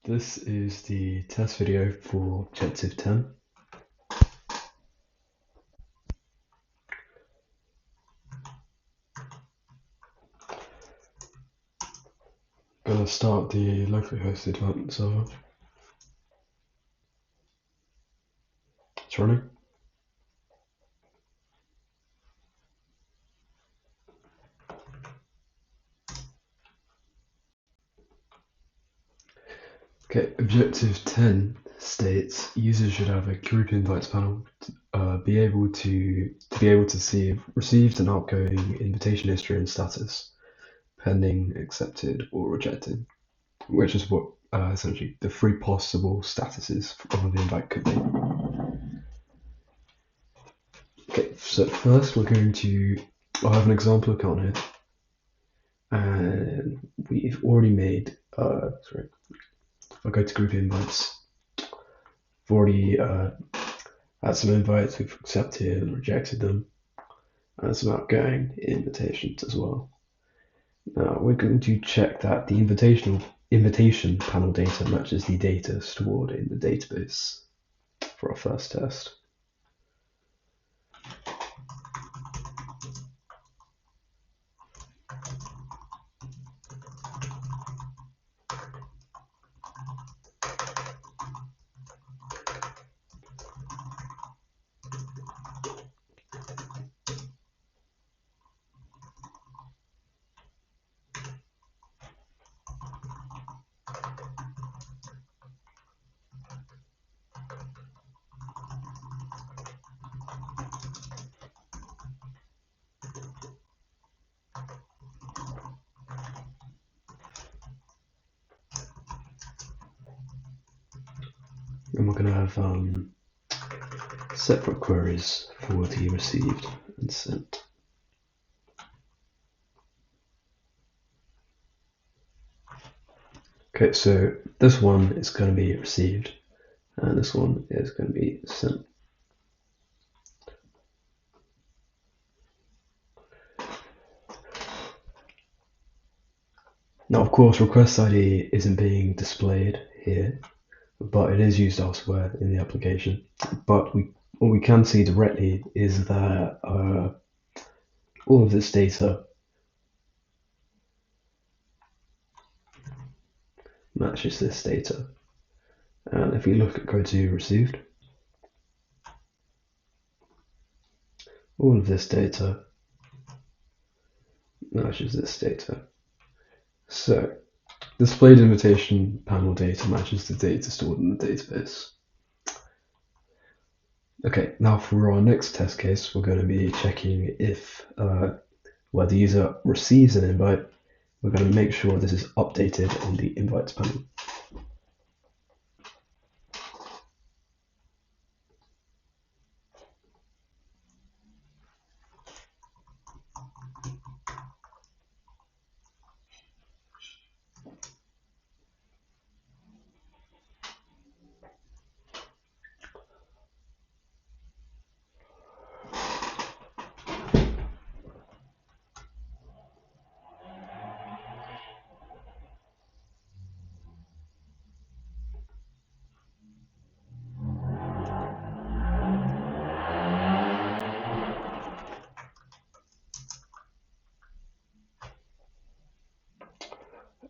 This is the test video for Objective 10. I'm going to start the locally hosted development server. It's running. Okay, Objective 10 states users should have a group invites panel to be able to see received and outgoing invitation history and status, pending, accepted, or rejected, which is what essentially the three possible statuses of an invite could be. Okay, so first we're going to, I have an example account here, and we've already made, sorry, I'll go to group invites. We've already had some invites, we've accepted and rejected them, and some outgoing invitations as well. Now we're going to check that the invitation panel data matches the data stored in the database for our first test. And we're going to have separate queries for the received and sent. Okay, so this one is going to be received, and this one is going to be sent. Now, of course, request ID isn't being displayed here, but it is used elsewhere in the application. But what we can see directly is that all of this data matches this data. And if we go to received, all of this data matches this data. So displayed invitation panel data matches the data stored in the database. Okay, now for our next test case, we're going to be checking if where the user receives an invite, we're going to make sure this is updated on the invites panel.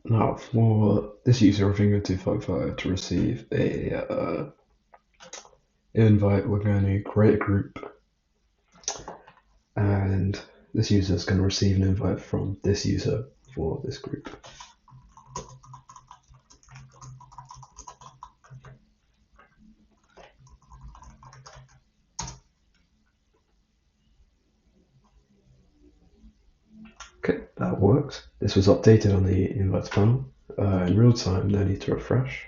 Now for this user of Ringo255 to receive a invite, we're going to create a group, and this user is going to receive an invite from this user for this group. Okay, that works. This was updated on the invites panel in real time, no need to refresh.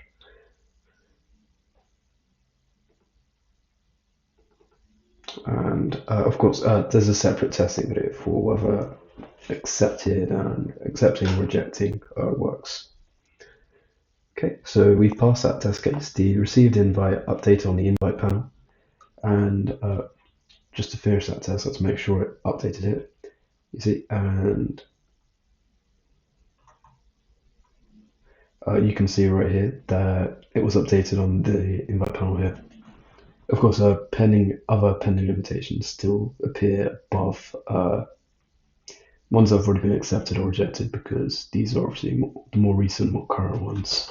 And of course, there's a separate testing video for whether accepting and rejecting works. Okay, so we've passed that test case. The received invite updated on the invite panel, and just to finish that test, let's make sure it updated it. You see, and you can see right here that it was updated on the invite panel here. Of course, other pending limitations still appear above ones that have already been accepted or rejected, because these are obviously the more recent, more current ones.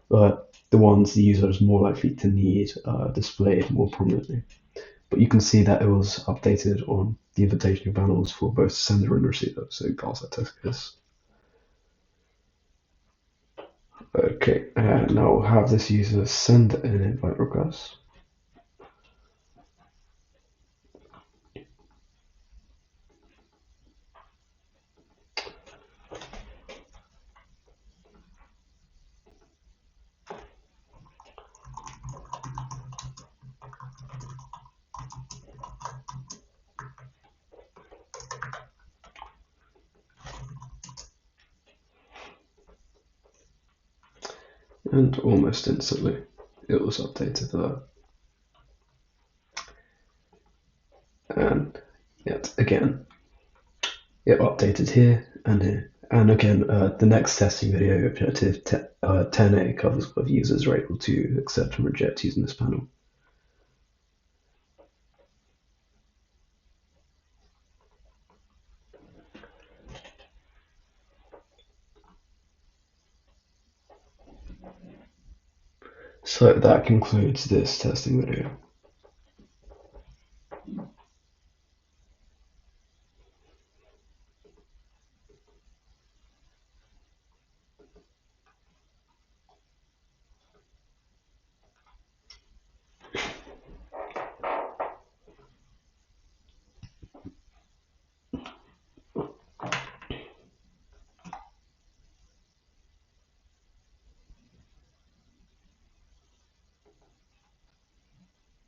But the ones the user is more likely to need displayed more prominently. But you can see that it was updated on the invitation panels for both sender and receiver, so pass that test case. Okay, and now we'll have this user send an invite request. And almost instantly, it was updated there. And yet again, it updated here and here. And again, the next testing video, objective 10A, covers whether users are able to accept and reject using this panel. So that concludes this testing video.